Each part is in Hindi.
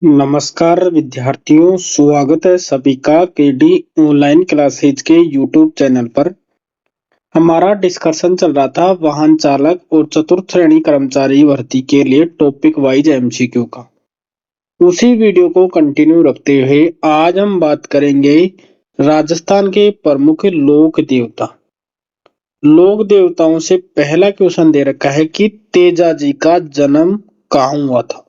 नमस्कार विद्यार्थियों, स्वागत है सभी का केडी ऑनलाइन क्लासेज के यूट्यूब चैनल पर। हमारा डिस्कशन चल रहा था वाहन चालक और चतुर्थ श्रेणी कर्मचारी भर्ती के लिए टॉपिक वाइज एमसीक्यू का। उसी वीडियो को कंटिन्यू रखते हुए आज हम बात करेंगे राजस्थान के प्रमुख लोक देवता। लोक देवताओं से पहला क्वेश्चन दे रखा है कि तेजाजी का जन्म कहाँ हुआ था।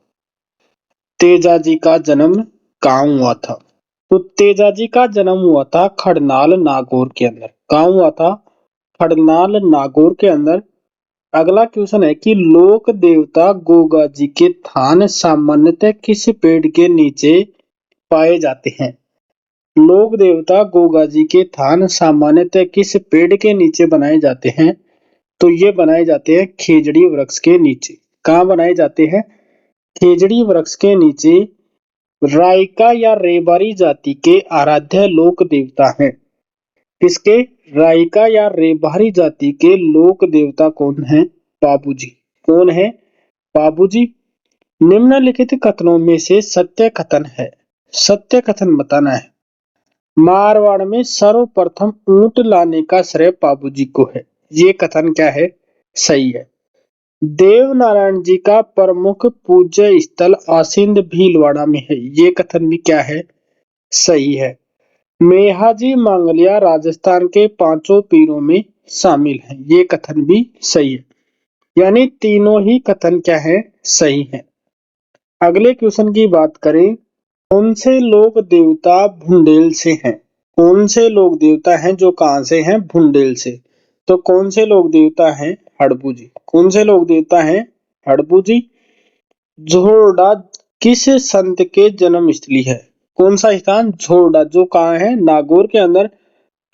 तेजाजी का जन्म कहाँ हुआ था? तो तेजाजी का जन्म हुआ था खड़नाल नागौर के अंदर। कहाँ हुआ था? खड़नाल नागौर के अंदर। अगला क्वेश्चन है कि लोक देवता गोगा जी के थान सामान्यतः किस पेड़ के नीचे पाए जाते हैं? लोक देवता गोगा जी के थान सामान्यतः किस पेड़ के नीचे बनाए जाते हैं? तो ये बनाए जाते हैं खेजड़ी वृक्ष के नीचे। कहाँ बनाए जाते हैं? खेजड़ी वृक्ष के नीचे। रायका या रेबारी जाति के आराध्य लोक देवता हैं। किसके? रायका या रेबारी जाति के लोक देवता कौन है? बाबूजी। कौन है? बाबूजी। निम्नलिखित कथनों में से सत्य कथन है। सत्य कथन बताना है। मारवाड़ में सर्वप्रथम ऊंट लाने का श्रेय बाबूजी को है। ये कथन क्या है? सही है। देवनारायण जी का प्रमुख पूज्य स्थल आसिंद भीलवाड़ा में है। ये कथन भी क्या है? सही है। मेहाजी मांगलिया राजस्थान के पांचों पीरों में शामिल है। ये कथन भी सही है। यानी तीनों ही कथन क्या है? सही है। अगले क्वेश्चन की बात करें, कौन से लोक देवता भुंडेल से हैं? कौन से लोक देवता हैं जो कहां से हैं? भुंडेल से। तो कौन से लोक देवता हैं? हड़पू जी। कौन से लोक देवता हैं? हड़पू जी। झोरडा किस संत के जन्म स्थली है? कौन सा स्थान? झोरडा, जो कहाँ है? नागौर के अंदर।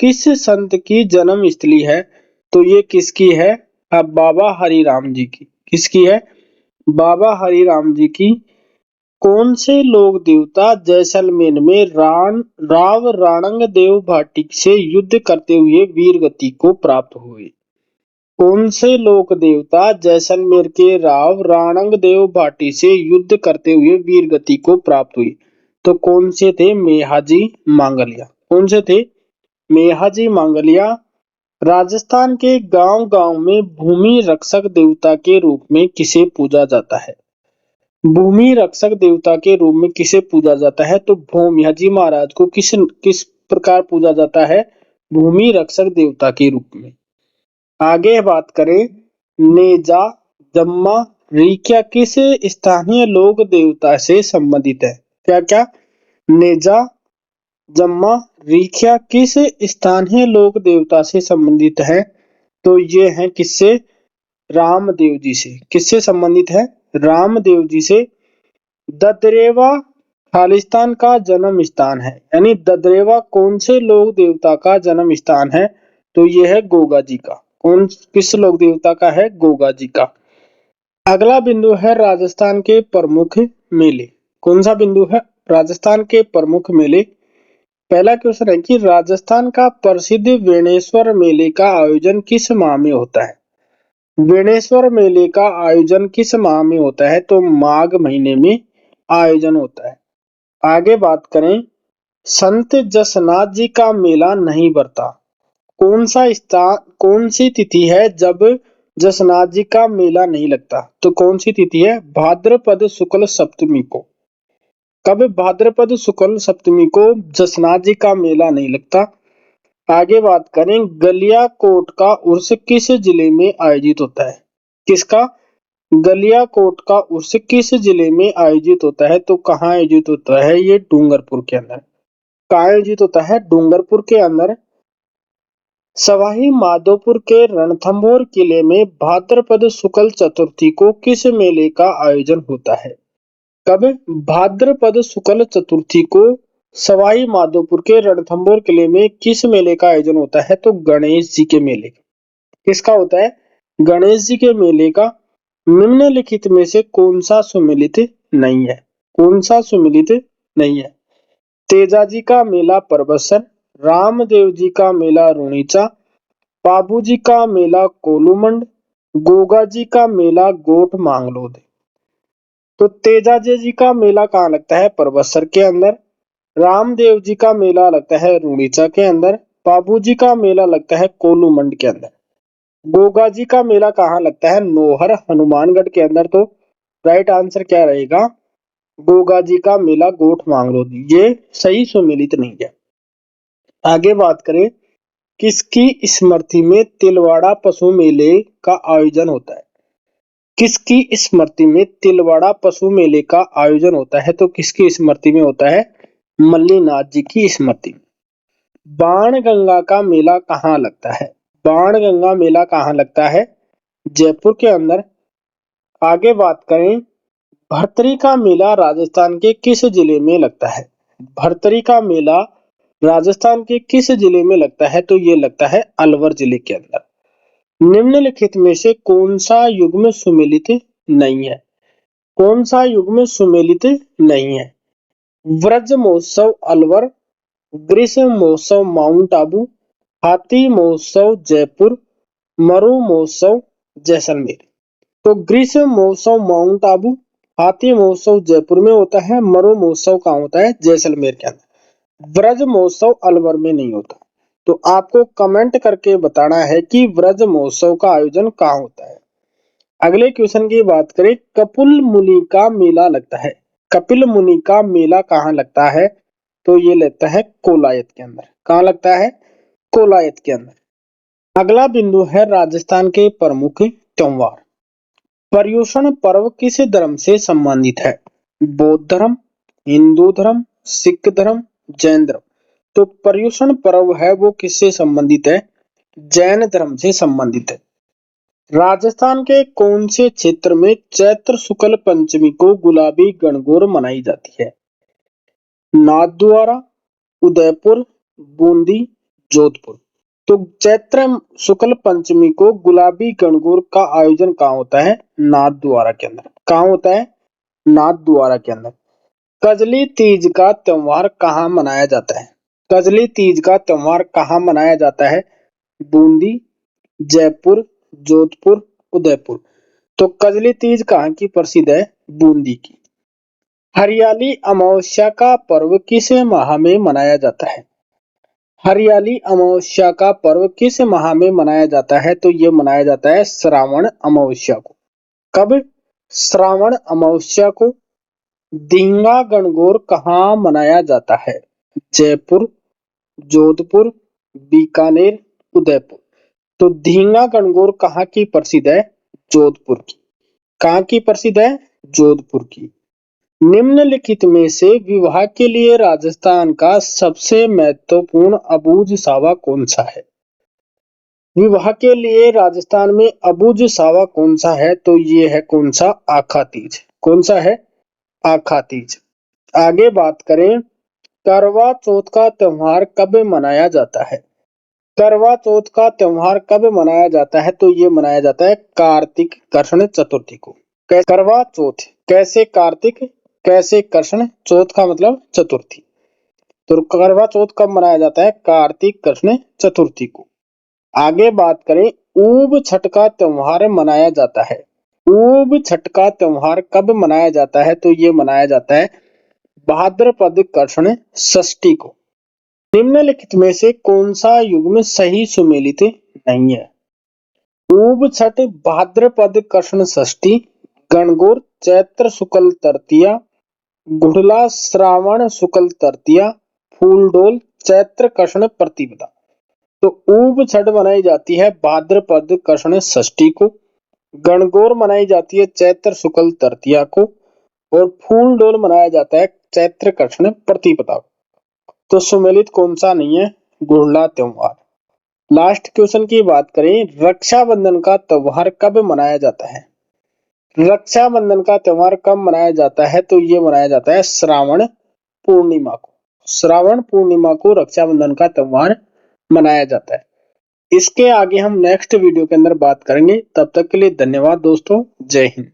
किस संत की जन्म स्थली है? तो ये किसकी है? अब बाबा हरिराम जी की। किसकी है? बाबा हरिराम जी की। कौन से लोक देवता जैसलमेर में राव राणंग देव भाटी से युद्ध करते हुए वीर गति को प्राप्त हुए? कौन से लोक देवता जैसलमेर के राव राणंग देव भाटी से युद्ध करते हुए वीर गति को प्राप्त हुई? तो कौन से थे? मेहाजी मांगलिया। कौन से थे? मेहाजी मांगलिया। राजस्थान के गांव गांव में भूमि रक्षक देवता के रूप में किसे पूजा जाता है? भूमि रक्षक देवता के रूप में किसे पूजा जाता है? तो भोमियाजी महाराज को किस किस प्रकार पूजा जाता है? भूमि रक्षक देवता के रूप में। आगे बात करें, नेजा, जम्मा, रीक्या किस स्थानीय लोक देवता से संबंधित है? क्या क्या? नेजा, जम्मा, रीख्या किस स्थानीय लोक देवता से संबंधित है? तो ये है किससे? रामदेव जी से। किससे संबंधित है? रामदेव जी से। ददरेवा खालिस्तान का जन्म स्थान है। यानी ददरेवा कौन से लोक देवता का जन्म स्थान है? तो ये है गोगा जी का। कौन किस लोक देवता का है? गोगा जी का। अगला बिंदु है राजस्थान के प्रमुख मेले। कौन सा बिंदु है? राजस्थान के प्रमुख मेले। पहला क्वेश्चन है कि राजस्थान का प्रसिद्ध वेणेश्वर मेले का आयोजन किस माह में होता है? वेणेश्वर मेले का आयोजन किस माह में होता है? तो माघ महीने में आयोजन होता है। आगे बात करें, संत जसनाथ जी का मेला नहीं भरता। कौन सा स्थान, कौन सी तिथि है जब जसनाथ जी का मेला नहीं लगता? तो कौन सी तिथि है? भाद्रपद शुक्ल सप्तमी को। कब? भाद्रपद शुक्ल सप्तमी को जसनाथ जी का मेला नहीं लगता। आगे बात करें, गलियाकोट का उर्स किस जिले में आयोजित होता है? किसका? गलियाकोट का उर्स किस जिले में आयोजित होता है? तो कहाँ आयोजित होता है? ये डूंगरपुर के अंदर। कहाँ आयोजित होता है? डूंगरपुर के अंदर। सवाई माधोपुर के रणथंभौर किले में भाद्रपद शुक्ल चतुर्थी को किस मेले का आयोजन होता है? कब? भाद्रपद शुक्ल चतुर्थी को सवाई माधोपुर के रणथंभौर किले में किस मेले का आयोजन होता है? तो गणेश जी के मेले। किसका होता है? गणेश जी के मेले का। निम्नलिखित में से कौन सा सुमेलित नहीं है? कौन सा सुमेलित नहीं है? तेजाजी का मेला परबतसर, रामदेव जी का मेला रुणीचा, बाबूजी का मेला कोलूमंड, गोगा जी का मेला गोट मांगलोद। तो तेजाजी जी का मेला कहाँ लगता है? परबतसर के अंदर। रामदेव जी का मेला लगता है रुड़ीचा के अंदर। बाबूजी का मेला लगता है कोलूमंड के अंदर। गोगा जी का मेला कहाँ लगता है? नोहर हनुमानगढ़ के अंदर। तो राइट आंसर क्या रहेगा? गोगा जी का मेला गोठ मांगरो, ये सही सुमेलित नहीं है। आगे बात करें, किसकी स्मृति में तिलवाड़ा पशु मेले का आयोजन होता है? किसकी स्मृति में तिलवाड़ा पशु मेले का आयोजन होता है? तो किसकी स्मृति में होता है? मल्लीनाथ जी की स्मृति में। बाणगंगा का मेला कहाँ लगता है? बाणगंगा मेला कहाँ लगता है? जयपुर के अंदर। आगे बात करें, भर्तरी का मेला राजस्थान के किस जिले में लगता है? भर्तरी का मेला राजस्थान के किस जिले में लगता है? तो ये लगता है अलवर जिले के अंदर। निम्नलिखित में से कौन सा युग्म सुमेलित नहीं है? कौन सा युग्म सुमेलित नहीं है? व्रज महोत्सव अलवर, ग्रीष्म महोत्सव माउंट आबू, हाथी महोत्सव जयपुर, मरु महोत्सव जैसलमेर। तो ग्रीष्म महोत्सव माउंट आबू, हाथी महोत्सव जयपुर में होता है, मरु महोत्सव कहाँ होता है? जैसलमेर के अंदर। व्रज महोत्सव अलवर में नहीं होता। तो आपको कमेंट करके बताना है कि व्रज महोत्सव का आयोजन कहाँ होता है। अगले क्वेश्चन की बात करें, कपिल मुनि का मेला लगता है। कपिल मुनि का मेला कहाँ लगता है? तो ये लगता है कोलायत के अंदर। कहाँ लगता है? कोलायत के अंदर। अगला बिंदु है राजस्थान के प्रमुख त्योहार। पर्युषण पर्व किस धर्म से संबंधित है? बौद्ध धर्म, हिंदू धर्म, सिख धर्म, जैन धर्म। तो पर्युषण पर्व है वो किससे संबंधित है? जैन धर्म से संबंधित है। राजस्थान के कौन से क्षेत्र में चैत्र शुक्ल पंचमी को गुलाबी गणगौर मनाई जाती है? नाथद्वारा, उदयपुर, बूंदी, जोधपुर। तो चैत्र शुक्ल पंचमी को गुलाबी गणगौर का आयोजन कहाँ होता है? नाथद्वारा के अंदर। कहाँ होता है? नाथद्वारा के अंदर। कजली तीज का त्योहार कहाँ मनाया जाता है? कजली तीज का त्योहार कहाँ मनाया जाता है? बूंदी, जयपुर, जोधपुर, उदयपुर। तो कजली तीज कहाँ की प्रसिद्ध है? बूंदी की। हरियाली अमावस्या का पर्व किस माह में मनाया जाता है? हरियाली अमावस्या का पर्व किस माह में मनाया जाता है? तो ये मनाया जाता है श्रावण अमावस्या को। कब? श्रावण अमावस्या को। धींगा गणगौर कहाँ मनाया जाता है? जयपुर, जोधपुर, बीकानेर, उदयपुर। तो धींगा गणगौर कहाँ की प्रसिद्ध है? जोधपुर की। कहाँ की प्रसिद्ध है? जोधपुर की। निम्नलिखित में से विवाह के लिए राजस्थान का सबसे महत्वपूर्ण अबूझ सावा कौन सा है? विवाह के लिए राजस्थान में अबूझ सावा कौन सा है? तो ये है कौन सा? आखा तीज। कौन सा है? आखा तीज। आगे बात करें, करवा चौथ का त्योहार कब मनाया जाता है? करवा चौथ का त्योहार कब मनाया जाता है? तो ये मनाया जाता है कार्तिक कृष्ण चतुर्थी को। करवा चौथ कैसे? कार्तिक, कैसे कृष्ण, चौथ का मतलब चतुर्थी। तो करवा चौथ कब मनाया जाता है? कार्तिक कृष्ण चतुर्थी को। आगे बात करें, ऊब छठ का त्योहार मनाया जाता है। ऊब छठ का त्योहार कब मनाया जाता है? तो ये मनाया जाता है भाद्रपद कृष्ण षष्ठी को। निम्नलिखित में से कौन सा युग्म सही सुमेलित नहीं है? ऊब छठ, भाद्रपद कृष्ण षष्ठी, गणगौर चैत्र शुक्ल तृतीया, गुड़ला श्रावण शुक्ल तृतीया, फूलडोल चैत्र कृष्ण प्रतिपदा। तो ऊब छठ मनाई जाती है भाद्रपद कृष्ण षष्ठी को, गणगौर मनाई जाती है चैत्र शुक्ल तृतीया को, और फूल डोल मनाया जाता है चैत्र कृष्ण प्रतिपदा को। तो सुमेलित कौन सा नहीं है? गुड़ला त्योहार। लास्ट क्वेश्चन की बात करें, रक्षाबंधन का त्योहार कब मनाया जाता है? रक्षाबंधन का त्योहार कब मनाया जाता है? तो ये मनाया जाता है श्रावण पूर्णिमा को। श्रावण पूर्णिमा को रक्षाबंधन का त्योहार मनाया जाता है। इसके आगे हम नेक्स्ट वीडियो के अंदर बात करेंगे। तब तक के लिए धन्यवाद दोस्तों। जय हिंद।